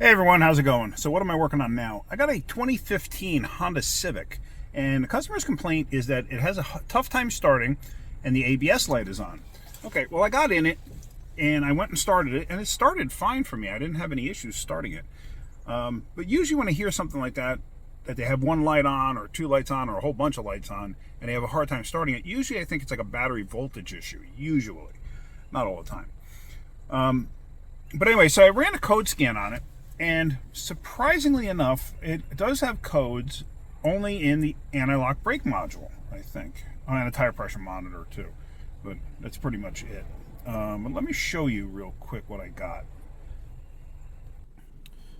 Hey everyone, how's it going? So what am I working on now? I got a 2015 Honda Civic, and the customer's complaint is that it has a tough time starting and the ABS light is on. Okay, well I got in it and I went and started it, and it started fine for me. I didn't have any issues starting it. But usually when I hear something like that they have one light on or two lights on or a whole bunch of lights on and they have a hard time starting it, usually I think it's like a battery voltage issue, usually. Not all the time. But anyway, so I ran a code scan on it, and surprisingly enough, it does have codes only in the anti-lock brake module, I think. Oh, and a tire pressure monitor too, but that's pretty much it. But let me show you real quick what I got.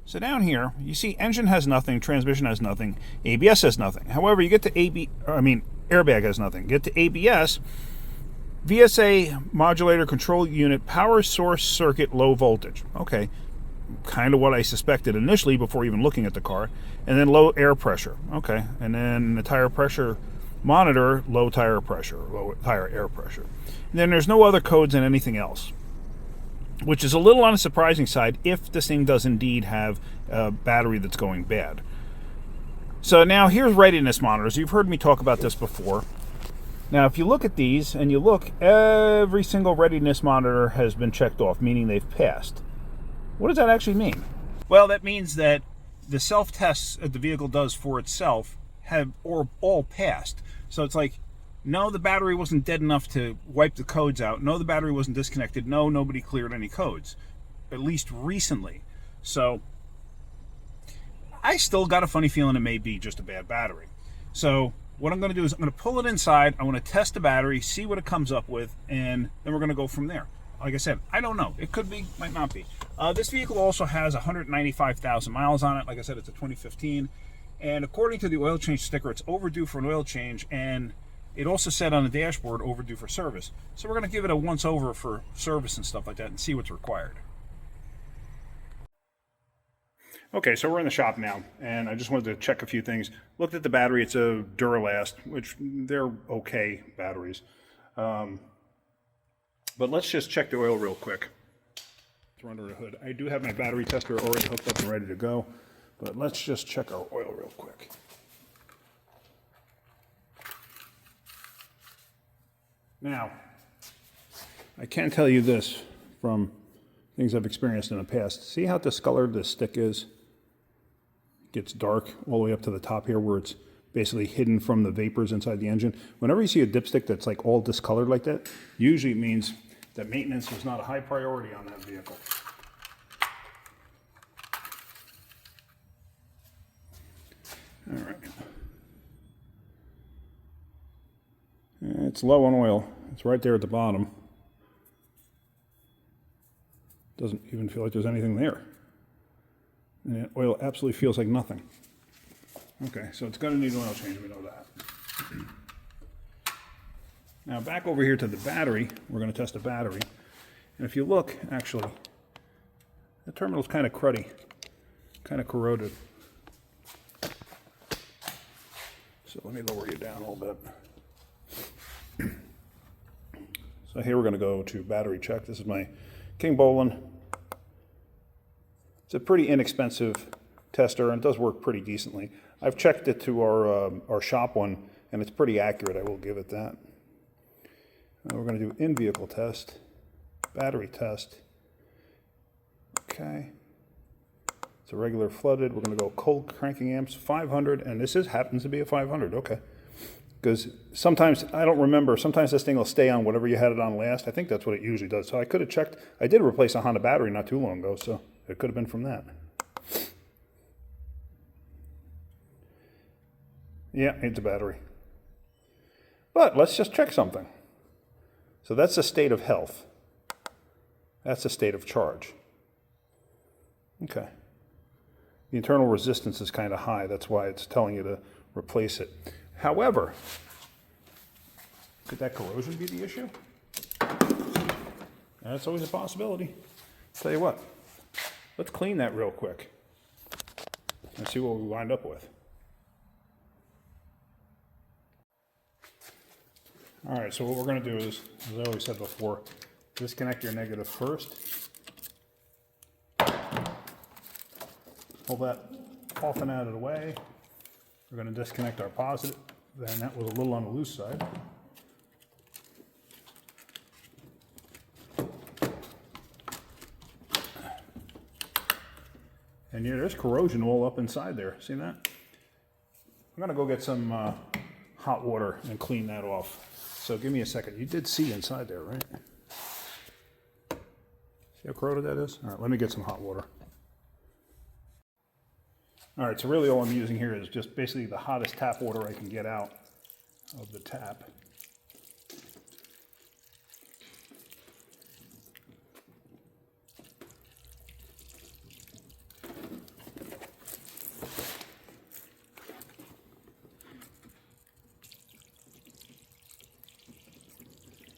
So down here, you see engine has nothing, transmission has nothing, ABS has nothing. However, you get to airbag has nothing. Get to ABS, VSA modulator control unit, power source circuit, low voltage. Okay, kind of what I suspected initially before even looking at the car. And then low air pressure. Okay, and then the tire pressure monitor, low tire pressure, low tire air pressure. And then there's no other codes in anything else, which is a little on the surprising side if this thing does indeed have a battery that's going bad. So now here's readiness monitors. You've heard me talk about this before. Now if you look at these and you look, every single readiness monitor has been checked off, meaning they've passed. What does that actually mean? Well, that means that the self-tests that the vehicle does for itself have all passed. So it's like, no, the battery wasn't dead enough to wipe the codes out. No, the battery wasn't disconnected. No, nobody cleared any codes, at least recently. So I still got a funny feeling it may be just a bad battery. So what I'm going to do is I'm going to pull it inside. I want to test the battery, see what it comes up with, and then we're going to go from there. Like I said, I don't know. It could be, might not be. This vehicle also has 195,000 miles on it. Like I said, it's a 2015. And according to the oil change sticker, it's overdue for an oil change. And it also said on the dashboard, overdue for service. So we're going to give it a once over for service and stuff like that and see what's required. Okay, so we're in the shop now, and I just wanted to check a few things. Looked at the battery. It's a Duralast, which they're okay batteries. But let's just check the oil real quick. We're under the hood. I do have my battery tester already hooked up and ready to go, but let's just check our oil real quick. Now, I can tell you this from things I've experienced in the past. See how discolored this stick is? It gets dark all the way up to the top here where it's basically hidden from the vapors inside the engine. Whenever you see a dipstick that's like all discolored like that, usually it means that maintenance was not a high priority on that vehicle. All right. It's low on oil. It's right there at the bottom. Doesn't even feel like there's anything there. And the oil absolutely feels like nothing. Okay, so it's going to need an oil change, we know that. Now back over here to the battery, we're going to test the battery. And if you look, actually, the terminal's kind of cruddy, kind of corroded. So let me lower you down a little bit. So here we're going to go to battery check. This is my King Bolin. It's a pretty inexpensive tester, and it does work pretty decently. I've checked it to our shop one, and it's pretty accurate. I will give it that. We're going to do in-vehicle test, battery test. Okay. It's a regular flooded. We're going to go cold cranking amps, 500, and this happens to be a 500. Okay. Because sometimes, I don't remember, sometimes this thing will stay on whatever you had it on last. I think that's what it usually does. So I could have checked. I did replace a Honda battery not too long ago, so it could have been from that. Yeah, it's a battery. But let's just check something. So that's the state of health. That's the state of charge. Okay. The internal resistance is kind of high. That's why it's telling you to replace it. However, could that corrosion be the issue? That's always a possibility. Tell you what, let's clean that real quick and see what we wind up with. All right, so what we're going to do is, as I always said before, disconnect your negative first. pull that off and out of the way. We're going to disconnect our positive. Then that was a little on the loose side. And yeah, there's corrosion all up inside there. See that? I'm going to go get some hot water and clean that off. So give me a second. You did see inside there, right? See how corroded that is? All right, let me get some hot water. All right, so really all I'm using here is just basically the hottest tap water I can get out of the tap.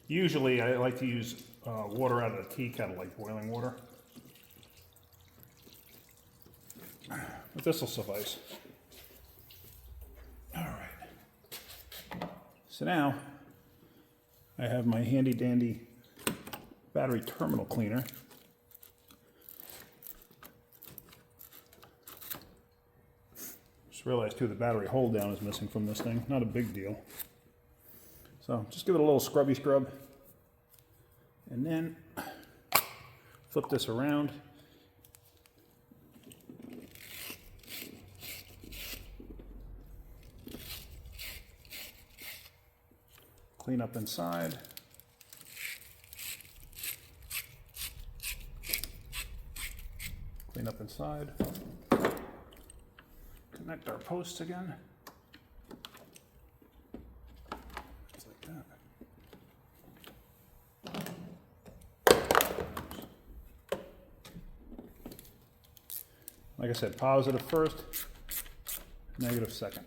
Usually I like to use water out of the tea kettle, like boiling water. But this will suffice. All right. So now I have my handy dandy battery terminal cleaner. Just realized too the battery hold down is missing from this thing. Not a big deal. So just give it a little scrubby scrub. And then flip this around. Clean up inside. Clean up inside. Connect our posts again. Just like that. Like I said, positive first, negative second.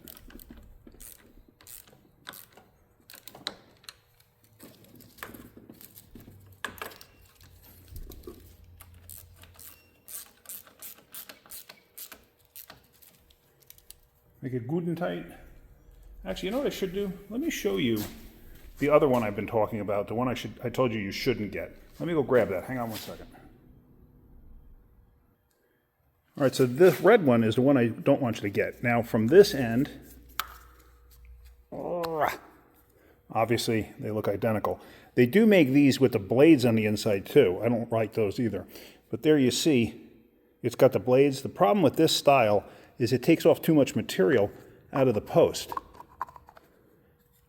Make it good and tight. Actually, you know what I should do? Let me show you the other one I've been talking about, the one I told you shouldn't get. Let me go grab that. Hang on one second. All right, so this red one is the one I don't want you to get. Now, from this end, obviously they look identical. They do make these with the blades on the inside too. I don't like those either. But there you see, it's got the blades. The problem with this style is it takes off too much material out of the post.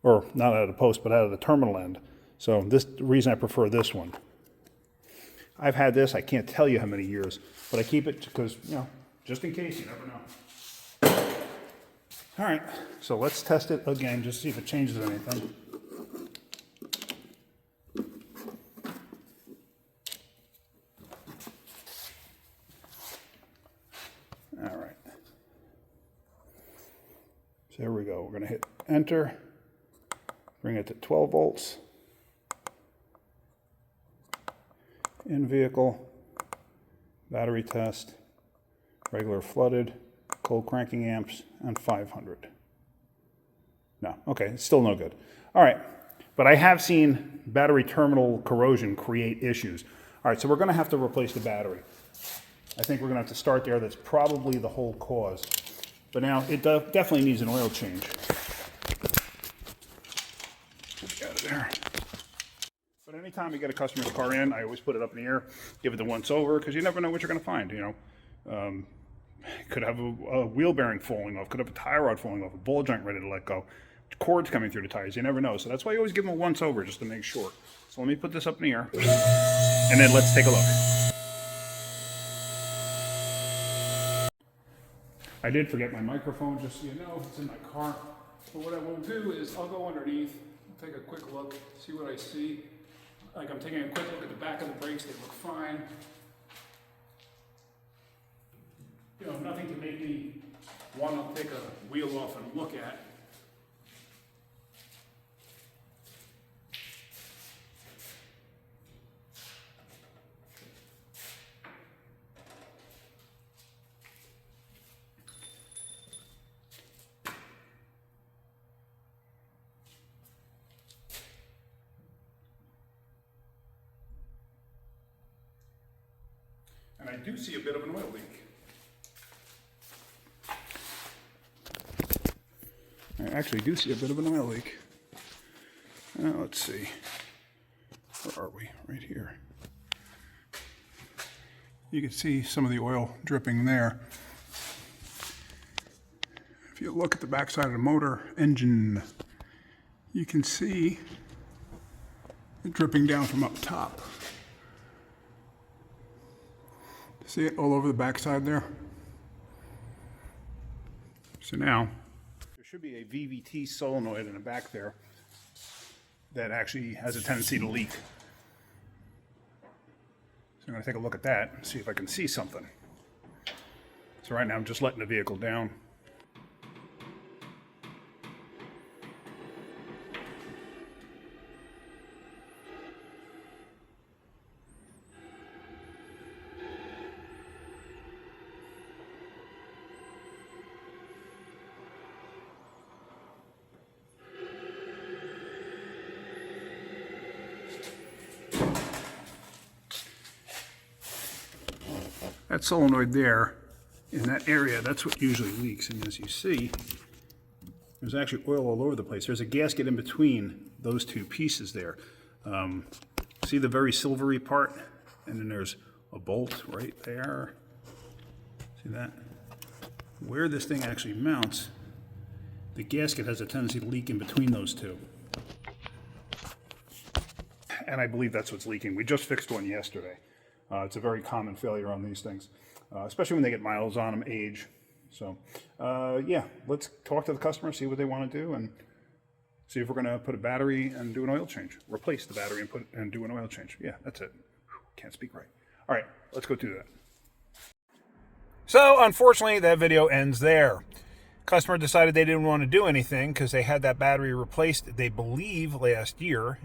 Or not out of the post, but out of the terminal end. So this is the reason I prefer this one. I've had this, I can't tell you how many years, but I keep it because, you know, just in case, you never know. All right, so let's test it again, just see if it changes anything. All right. So here we go. We're going to hit enter, bring it to 12 volts. In vehicle, battery test, regular flooded, cold cranking amps, and 500. No, okay, it's still no good. All right, but I have seen battery terminal corrosion create issues. All right, so we're going to have to replace the battery. I think we're going to have to start there. That's probably the whole cause. But now it definitely needs an oil change. Get out of there. But anytime we get a customer's car in, I always put it up in the air, give it the once over, because you never know what you're going to find, you know. Could have a wheel bearing falling off, could have a tie rod falling off, a ball joint ready to let go, cords coming through the tires, you never know. So that's why you always give them a once over, just to make sure. So let me put this up in the air, and then let's take a look. I did forget my microphone, just so you know, it's in my car. But what I will do is I'll go underneath, take a quick look, see what I see. Like I'm taking a quick look at the back of the brakes, they look fine. You know, nothing to make me want to take a wheel off and look at. And I do see a bit of an oil leak. I actually do see a bit of an oil leak. Let's see. Where are we? Right here. You can see some of the oil dripping there. If you look at the backside of the motor engine, you can see it dripping down from up top. See it all over the backside there? So now, there should be a VVT solenoid in the back there that actually has a tendency to leak. So I'm going to take a look at that and see if I can see something. So right now I'm just letting the vehicle down. That solenoid there, in that area, that's what usually leaks. And as you see, there's actually oil all over the place. There's a gasket in between those two pieces there. See the very silvery part? And then there's a bolt right there. See that? Where this thing actually mounts, the gasket has a tendency to leak in between those two. And I believe that's what's leaking. We just fixed one yesterday. It's a very common failure on these things, especially when they get miles on them, age. So, yeah, let's talk to the customer, see what they want to do, and see if we're going to put a battery and do an oil change. Replace the battery and do an oil change. Yeah, that's it. Can't speak right. All right, let's go do that. So, unfortunately, that video ends there. Customer decided they didn't want to do anything because they had that battery replaced, they believe, last year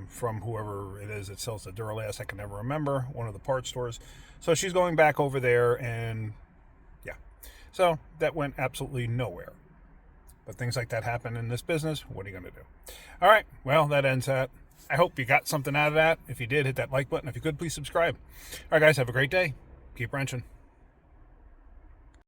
from whoever it is that sells the Duralast. I can never remember, one of the parts stores. So she's going back over there, and yeah. So that went absolutely nowhere. But things like that happen in this business. What are you going to do? All right, well, that ends that. I hope you got something out of that. If you did, hit that like button. If you could, please subscribe. All right, guys, have a great day. Keep wrenching.